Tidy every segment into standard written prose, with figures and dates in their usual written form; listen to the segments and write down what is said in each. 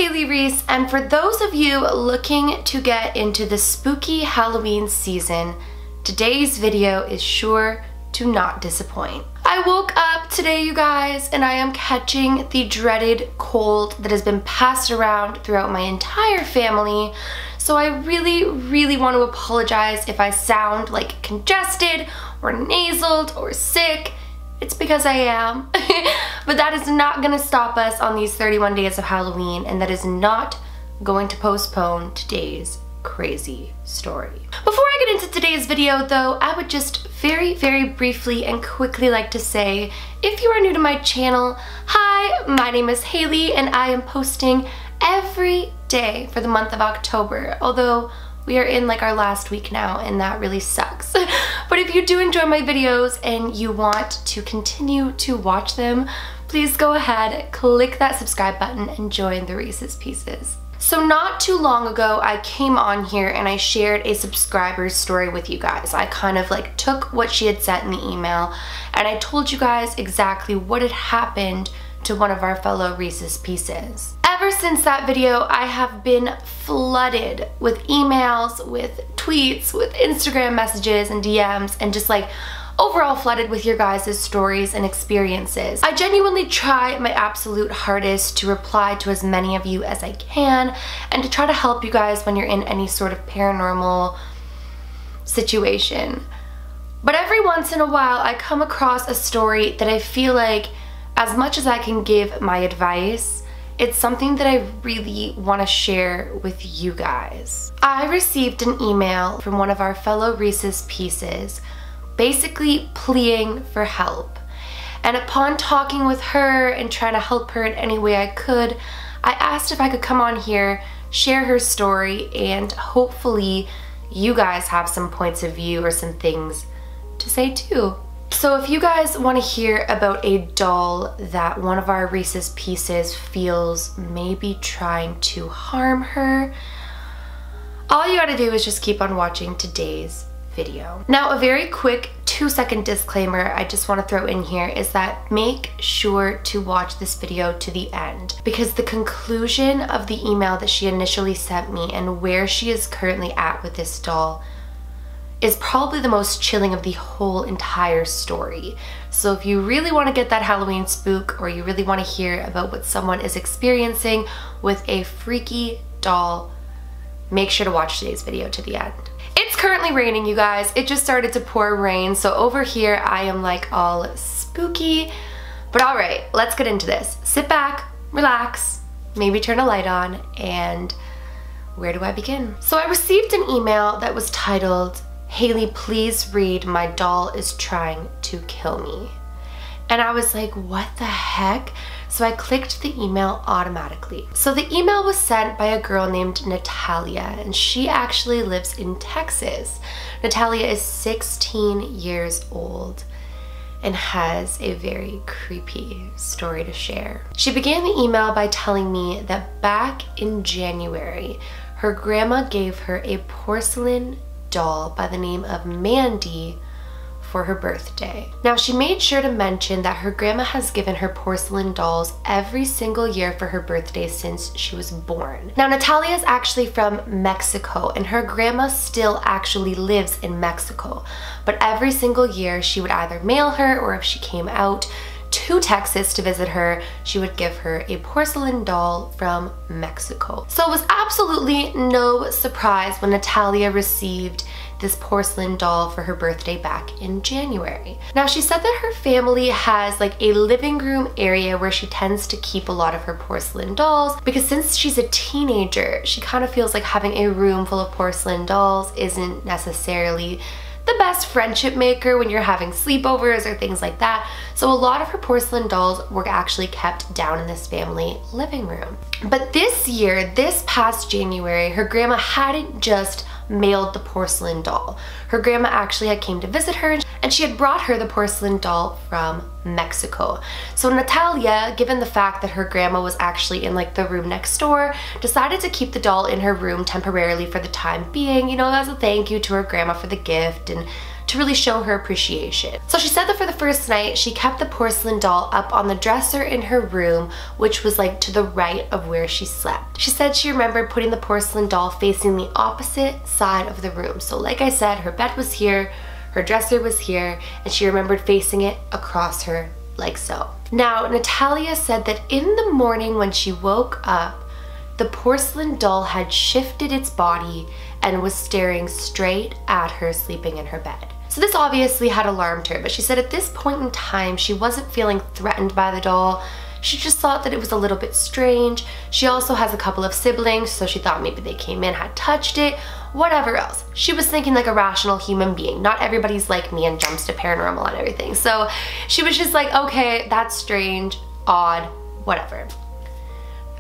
Hailey Reese, and for those of you looking to get into the spooky Halloween season, today's video is sure to not disappoint. I woke up today, you guys, and I am catching the dreaded cold that has been passed around throughout my entire family. So I really want to apologize if I sound like congested or nasaled or sick. It's because I am. But that is not going to stop us on these 31 days of Halloween, and that is not going to postpone today's crazy story. Before I get into today's video though, I would just very briefly and quickly like to say, if you are new to my channel, hi, my name is Hailey and I am posting every day for the month of October, although we are in like our last week now and that really sucks. But if you do enjoy my videos and you want to continue to watch them, please go ahead, click that subscribe button and join the Reese's Pieces. So not too long ago, I came on here and I shared a subscriber's story with you guys. I kind of like took what she had sent in the email and I told you guys exactly what had happened to one of our fellow Reese's Pieces. Ever since that video, I have been flooded with emails, with tweets, with Instagram messages and DMs, and just like overall flooded with your guys' stories and experiences. I genuinely try my absolute hardest to reply to as many of you as I can and to try to help you guys when you're in any sort of paranormal situation. But every once in a while, I come across a story that I feel like, as much as I can give my advice, it's something that I really want to share with you guys. I received an email from one of our fellow Reese's Pieces basically pleading for help. And upon talking with her and trying to help her in any way I could, I asked if I could come on here, share her story, and hopefully you guys have some points of view or some things to say too. So if you guys want to hear about a doll that one of our Reese's Pieces feels may be trying to harm her, all you gotta do is just keep on watching today's video. Now, a very quick 2-second disclaimer I just want to throw in here is that make sure to watch this video to the end, because the conclusion of the email that she initially sent me and where she is currently at with this doll is probably the most chilling of the whole entire story. So if you really want to get that Halloween spook, or you really want to hear about what someone is experiencing with a freaky doll, make sure to watch today's video to the end. It's currently raining, you guys. It just started to pour rain, so over here I am like all spooky. But alright, let's get into this. Sit back, relax, maybe turn a light on, and where do I begin? So I received an email that was titled, "Hailey, please read, my doll is trying to kill me." And I was like, what the heck? So I clicked the email automatically. So the email was sent by a girl named Natalia, and she actually lives in Texas. Natalia is 16 years old and has a very creepy story to share. She began the email by telling me that back in January, her grandma gave her a porcelain doll by the name of Mandy for her birthday. Now, she made sure to mention that her grandma has given her porcelain dolls every single year for her birthday since she was born. Now, Natalia is actually from Mexico and her grandma still actually lives in Mexico, but every single year she would either mail her, or if she came out to Texas to visit her, she would give her a porcelain doll from Mexico. So it was absolutely no surprise when Natalia received this porcelain doll for her birthday back in January. Now, she said that her family has like a living room area where she tends to keep a lot of her porcelain dolls, because since she's a teenager, she kind of feels like having a room full of porcelain dolls isn't necessarily the best friendship maker when you're having sleepovers or things like that. So a lot of her porcelain dolls were actually kept down in this family living room. But this year, this past January, her grandma hadn't just mailed the porcelain doll. Her grandma actually had came to visit her and she had brought her the porcelain doll from Mexico. So Natalia, given the fact that her grandma was actually in like the room next door, decided to keep the doll in her room temporarily for the time being, you know, as a thank you to her grandma for the gift and to really show her appreciation. So she said that for the first night, she kept the porcelain doll up on the dresser in her room, which was like to the right of where she slept. She said she remembered putting the porcelain doll facing the opposite side of the room. So like I said, her bed was here, her dresser was here, and she remembered facing it across her like so. Now, Natalia said that in the morning when she woke up, the porcelain doll had shifted its body and was staring straight at her sleeping in her bed. So this obviously had alarmed her, but she said at this point in time, she wasn't feeling threatened by the doll. She just thought that it was a little bit strange. She also has a couple of siblings, so she thought maybe they came in, had touched it, whatever else. She was thinking like a rational human being. Not everybody's like me and jumps to paranormal and everything. So she was just like, okay, that's strange, odd, whatever.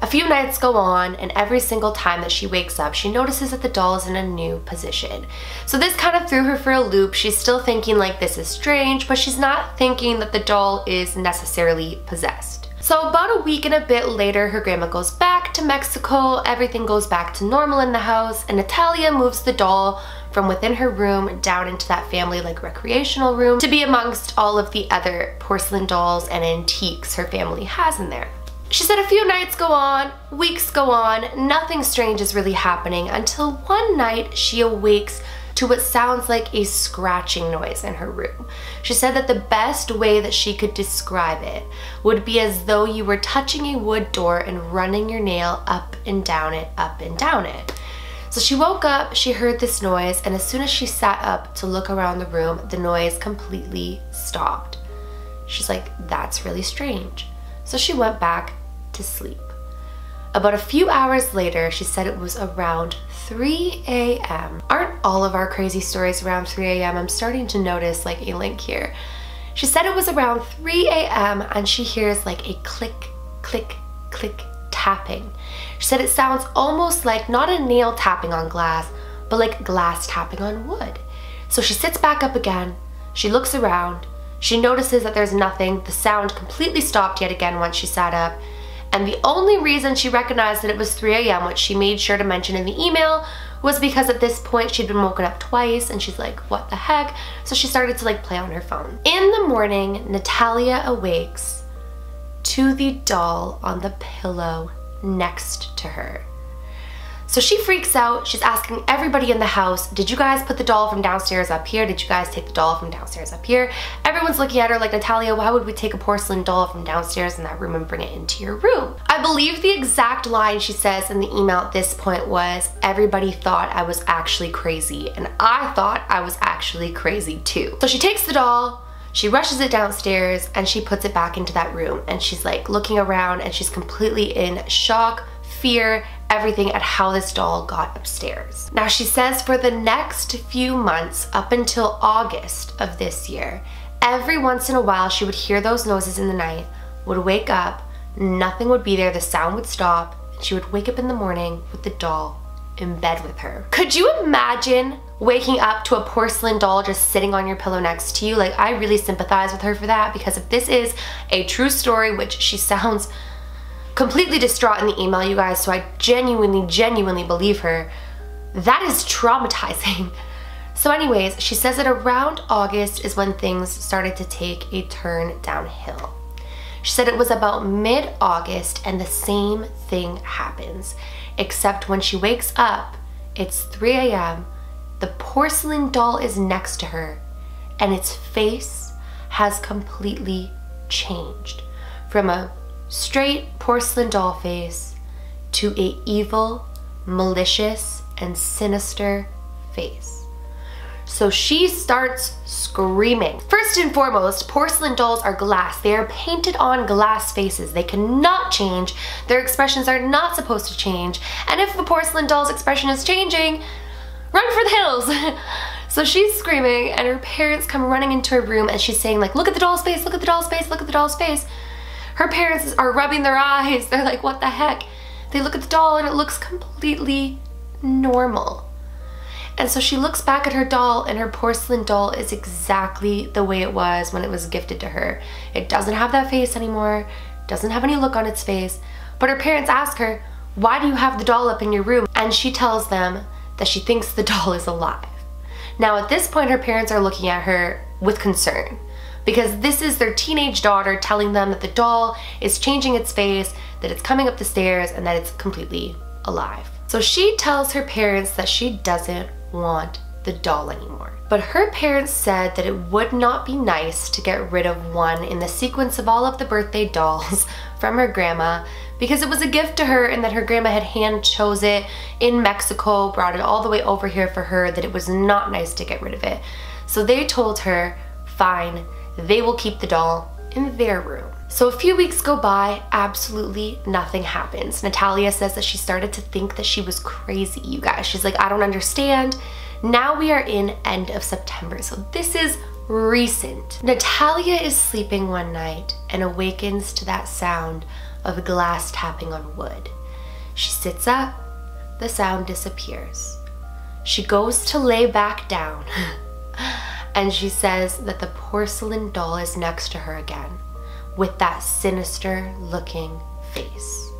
A few nights go on, and every single time that she wakes up, she notices that the doll is in a new position. So this kind of threw her for a loop. She's still thinking like this is strange, but she's not thinking that the doll is necessarily possessed. So about a week and a bit later, her grandma goes back to Mexico, everything goes back to normal in the house, and Natalia moves the doll from within her room down into that family like recreational room to be amongst all of the other porcelain dolls and antiques her family has in there. She said a few nights go on, weeks go on, nothing strange is really happening until one night she awakes to what sounds like a scratching noise in her room. She said that the best way that she could describe it would be as though you were touching a wood door and running your nail up and down it, up and down it. So she woke up, she heard this noise, and as soon as she sat up to look around the room, the noise completely stopped. She's like, that's really strange. So she went back to sleep. About a few hours later, she said it was around 3 a.m. Aren't all of our crazy stories around 3 a.m.? I'm starting to notice like a link here. She said it was around 3 a.m. and she hears like a click, click, click tapping. She said it sounds almost like not a nail tapping on glass, but like glass tapping on wood. So she sits back up again, she looks around, she notices that there's nothing, the sound completely stopped yet again once she sat up. And the only reason she recognized that it was 3 a.m., which she made sure to mention in the email, was because at this point she'd been woken up twice and she's like, what the heck? So she started to like play on her phone. In the morning, Natalia awakes to the doll on the pillow next to her. So she freaks out. She's asking everybody in the house, did you guys put the doll from downstairs up here? Did you guys take the doll from downstairs up here? Everyone's looking at her like, Natalia, why would we take a porcelain doll from downstairs in that room and bring it into your room? I believe the exact line she says in the email at this point was, everybody thought I was actually crazy, and I thought I was actually crazy too. So she takes the doll, she rushes it downstairs, and she puts it back into that room, and she's like looking around and she's completely in shock, fear, everything at how this doll got upstairs. Now she says for the next few months up until August of this year, every once in a while she would hear those noises in the night, would wake up, nothing would be there, the sound would stop, and she would wake up in the morning with the doll in bed with her. Could you imagine waking up to a porcelain doll just sitting on your pillow next to you? Like, I really sympathize with her for that, because if this is a true story, which she sounds completely distraught in the email, you guys, so I genuinely believe her, that is traumatizing. So anyways, she says that around August is when things started to take a turn downhill. She said it was about mid-August and the same thing happens, except when she wakes up, it's 3 a.m., the porcelain doll is next to her, and its face has completely changed from a straight porcelain doll face to a evil, malicious, and sinister face. So she starts screaming. First and foremost, porcelain dolls are glass. They are painted on glass faces. They cannot change. Their expressions are not supposed to change. And if a porcelain doll's expression is changing, run for the hills. So she's screaming, and her parents come running into her room, and she's saying like, look at the doll's face, look at the doll's face, look at the doll's face. Her parents are rubbing their eyes. They're like, what the heck? They look at the doll and it looks completely normal. And so she looks back at her doll, and her porcelain doll is exactly the way it was when it was gifted to her. It doesn't have that face anymore, doesn't have any look on its face. But her parents ask her, why do you have the doll up in your room? And she tells them that she thinks the doll is alive. Now at this point, her parents are looking at her with concern because this is their teenage daughter telling them that the doll is changing its face, that it's coming up the stairs, and that it's completely alive. So she tells her parents that she doesn't want the doll anymore. But her parents said that it would not be nice to get rid of one in the sequence of all of the birthday dolls from her grandma because it was a gift to her and that her grandma had hand chose it in Mexico, brought it all the way over here for her, that it was not nice to get rid of it. So they told her, fine, they will keep the doll in their room. So a few weeks go by, absolutely nothing happens. Natalia says that she started to think that she was crazy, you guys. She's like, I don't understand. Now we are in end of September, so this is recent. Natalia is sleeping one night and awakens to that sound of glass tapping on wood. She sits up, the sound disappears. She goes to lay back down and she says that the porcelain doll is next to her again with that sinister looking face.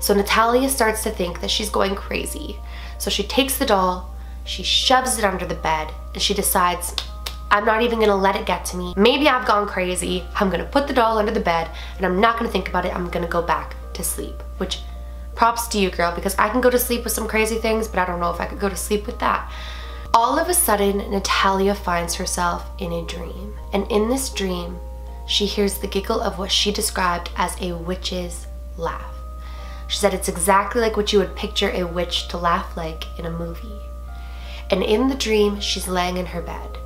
So Natalia starts to think that she's going crazy. So she takes the doll, she shoves it under the bed, and she decides, I'm not even gonna let it get to me. Maybe I've gone crazy. I'm gonna put the doll under the bed and I'm not gonna think about it. I'm gonna go back to sleep, which props to you, girl, because I can go to sleep with some crazy things, but I don't know if I could go to sleep with that. All of a sudden, Natalia finds herself in a dream. And in this dream, she hears the giggle of what she described as a witch's laugh. She said it's exactly like what you would picture a witch to laugh like in a movie. And in the dream, she's laying in her bed.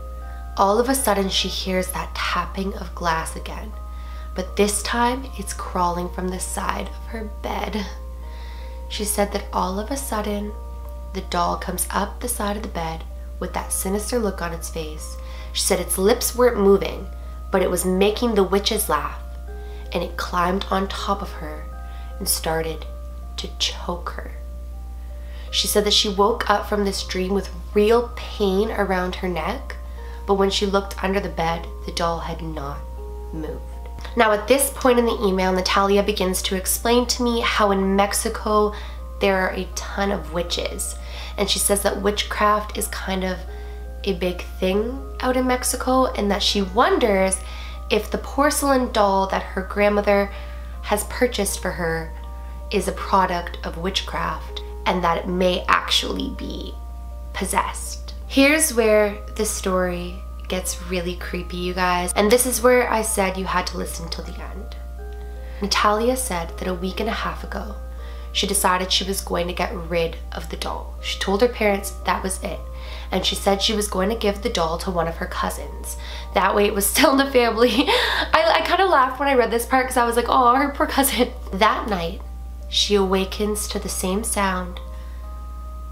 All of a sudden, she hears that tapping of glass again. But this time, it's crawling from the side of her bed. She said that all of a sudden, the doll comes up the side of the bed with that sinister look on its face. She said its lips weren't moving, but it was making the witches laugh. And it climbed on top of her and started to choke her. She said that she woke up from this dream with real pain around her neck, but when she looked under the bed, the doll had not moved. Now at this point in the email, Natalia begins to explain to me how in Mexico there are a ton of witches. And she says that witchcraft is kind of a big thing out in Mexico and that she wonders if the porcelain doll that her grandmother has purchased for her is a product of witchcraft and that it may actually be possessed. Here's where the story gets really creepy, you guys. And this is where I said you had to listen till the end. Natalia said that a week and a half ago, she decided she was going to get rid of the doll. She told her parents that was it. And she said she was going to give the doll to one of her cousins. That way it was still in the family. I kind of laughed when I read this part because I was like, oh, her poor cousin. That night, she awakens to the same sound.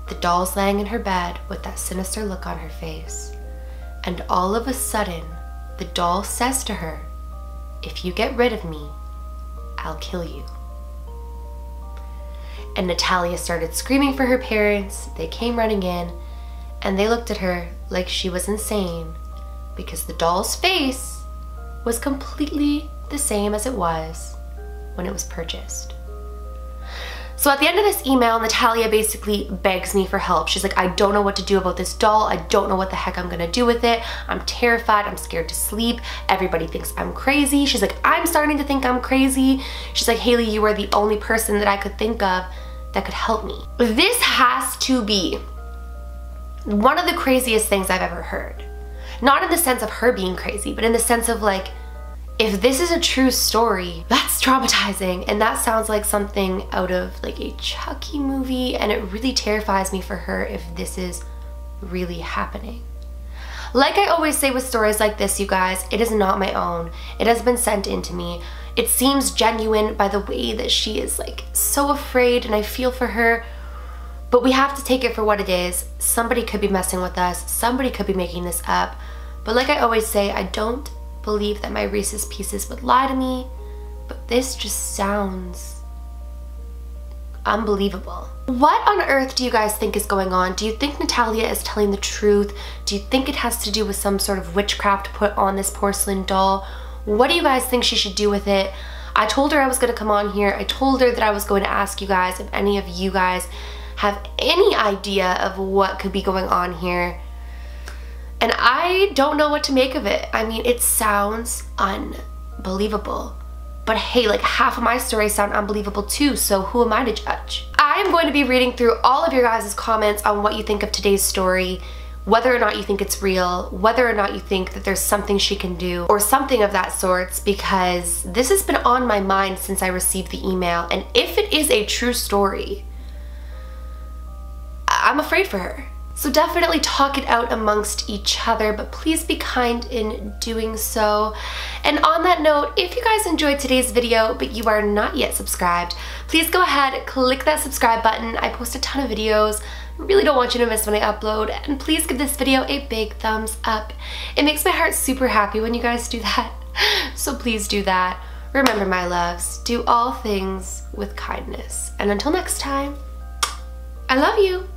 The doll's laying in her bed with that sinister look on her face. And all of a sudden, the doll says to her, if you get rid of me, I'll kill you. And Natalia started screaming for her parents. They came running in and they looked at her like she was insane because the doll's face was completely the same as it was when it was purchased. So at the end of this email, Natalia basically begs me for help. She's like, I don't know what to do about this doll. I don't know what the heck I'm gonna do with it. I'm terrified, I'm scared to sleep. Everybody thinks I'm crazy. She's like, I'm starting to think I'm crazy. She's like, Hailey, you are the only person that I could think of that could help me. This has to be one of the craziest things I've ever heard. Not in the sense of her being crazy, but in the sense of like, if this is a true story, that's traumatizing, and that sounds like something out of like a Chucky movie, and it really terrifies me for her if this is really happening. Like I always say with stories like this, you guys, it is not my own. It has been sent in to me. It seems genuine by the way that she is like so afraid, and I feel for her, but we have to take it for what it is. Somebody could be messing with us. Somebody could be making this up. But like I always say, I don't believe that my Reese's Pieces would lie to me, but this just sounds unbelievable. What on earth do you guys think is going on? Do you think Natalia is telling the truth? Do you think it has to do with some sort of witchcraft put on this porcelain doll? What do you guys think she should do with it? I told her I was going to come on here. I told her that I was going to ask you guys if any of you guys have any idea of what could be going on here. And I don't know what to make of it. I mean, it sounds unbelievable. But hey, like half of my stories sound unbelievable too, so who am I to judge? I am going to be reading through all of your guys' comments on what you think of today's story, whether or not you think it's real, whether or not you think that there's something she can do, or something of that sort, because this has been on my mind since I received the email, and if it is a true story, I'm afraid for her. So definitely talk it out amongst each other, but please be kind in doing so. And on that note, if you guys enjoyed today's video, but you are not yet subscribed, please go ahead, click that subscribe button. I post a ton of videos. I really don't want you to miss when I upload, and please give this video a big thumbs up. It makes my heart super happy when you guys do that, so please do that. Remember, my loves, do all things with kindness. And until next time, I love you.